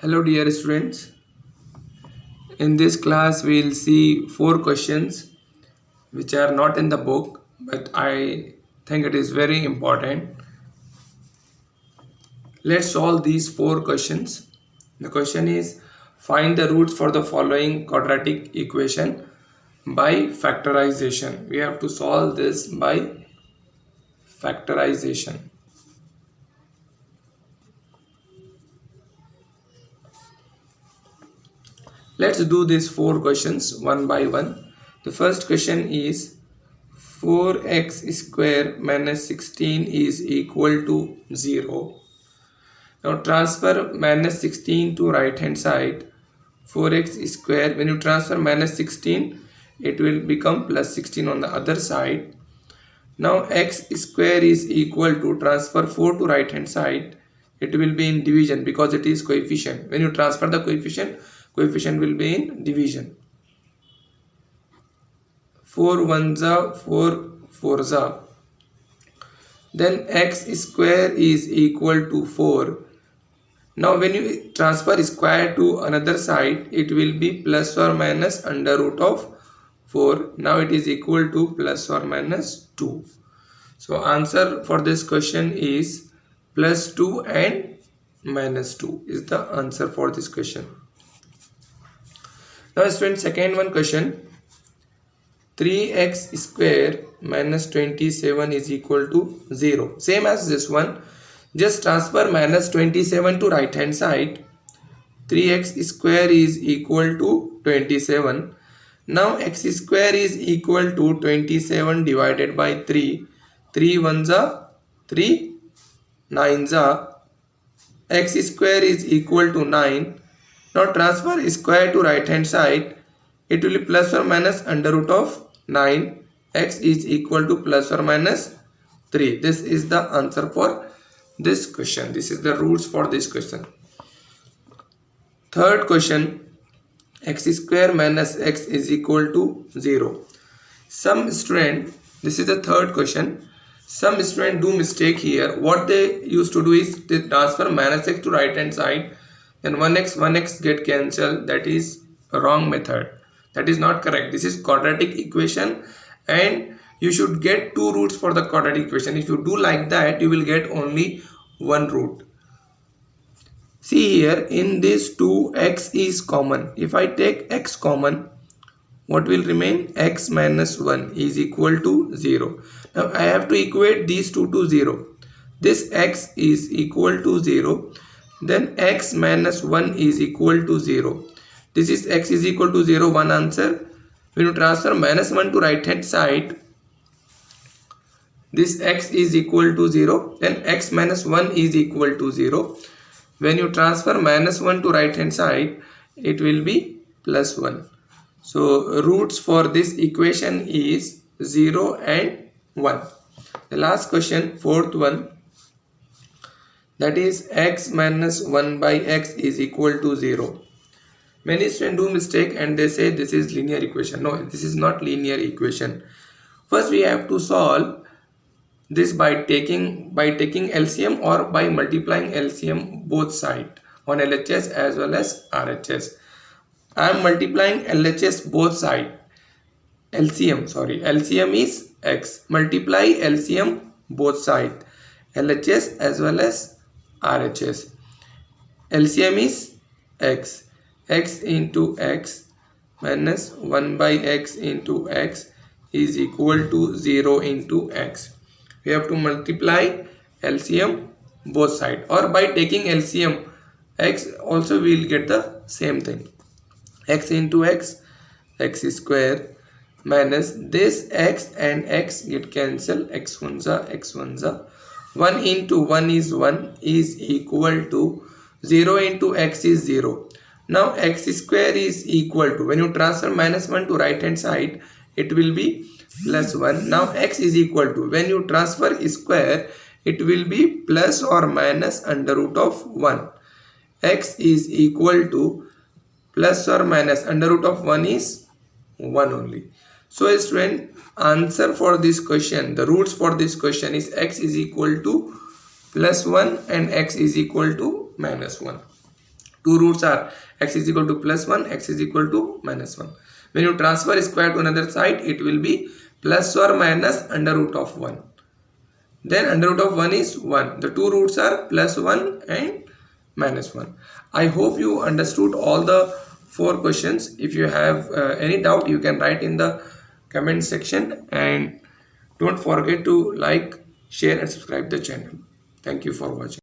Hello dear students, in this class we will see 4 questions which are not in the book but I think it is very important. Let's solve these 4 questions. The question is, find the roots for the following quadratic equation by factorization. We have to solve this by factorization. Let's do these 4 questions one by one. The first question is 4x square minus 16 is equal to 0. Now transfer minus 16 to right hand side. 4x square, when you transfer minus 16, it will become plus 16 on the other side. Now x square is equal to, transfer 4 to right hand side, it will be in division because it is coefficient. When you transfer the coefficient will be in division. 4 ones are 4 fours are. Then x square is equal to 4. Now when you transfer square to another side, it will be plus or minus under root of 4. Now it is equal to plus or minus 2. So answer for this question is plus 2 and minus 2 is the answer for this question. Now students, second one question, 3x square minus 27 is equal to 0. Same as this one, just transfer minus 27 to right hand side. 3x square is equal to 27. Now x square is equal to 27 divided by 3. 3 ones are 3, 9s are. X square is equal to 9. Now transfer square to right hand side, it will be plus or minus under root of 9. X is equal to plus or minus 3. This is the answer for this question. This is the roots for this question. Third question, x square minus x is equal to 0. Some student, this is the third question, some student do mistake here. What they used to do is they transfer minus x to right hand side, then 1x get cancelled. That is a wrong method. That is not correct. This is quadratic equation and you should get 2 roots for the quadratic equation. If you do like that, you will get only 1 root. See here, in this 2, x is common. If I take x common, what will remain? X minus 1 is equal to 0. Now I have to equate these two to 0. This x is equal to 0. Then x minus 1 is equal to 0. This is x is equal to 0, one answer. When you transfer minus 1 to right hand side, this x is equal to 0. Then x minus 1 is equal to 0. When you transfer minus 1 to right hand side, it will be plus 1. So roots for this equation is 0 and 1. The last question, fourth one, that is x minus 1 by x is equal to 0. Many students do mistake and they say this is linear equation. No, this is not linear equation. First we have to solve this by taking LCM or by multiplying LCM both sides on LHS as well as RHS. I am multiplying LHS both sides. LCM is x. Multiply LCM both sides. LHS as well as RHS. LCM is x. X into x minus 1 by x into x is equal to 0 into x. We have to multiply LCM both sides, or by taking LCM x also we will get the same thing. X into x, x square minus this x and x get cancelled, x ones are x ones are. 1 into 1 is 1 is equal to 0 into x is 0. Now x square is equal to, when you transfer minus 1 to right hand side, it will be plus 1. Now x is equal to, when you transfer square, it will be plus or minus under root of 1. X is equal to plus or minus under root of 1 is 1 only. So student, answer for this question, the roots for this question is x is equal to plus 1 and x is equal to minus 1. Two roots are x is equal to +1, x is equal to -1. When you transfer square to another side, it will be plus or minus under root of 1. Then under root of 1 is 1. The two roots are +1 and -1. I hope you understood all the 4 questions. If you have any doubt, you can write in the comment section, and don't forget to like, share and subscribe the channel. Thank you for watching.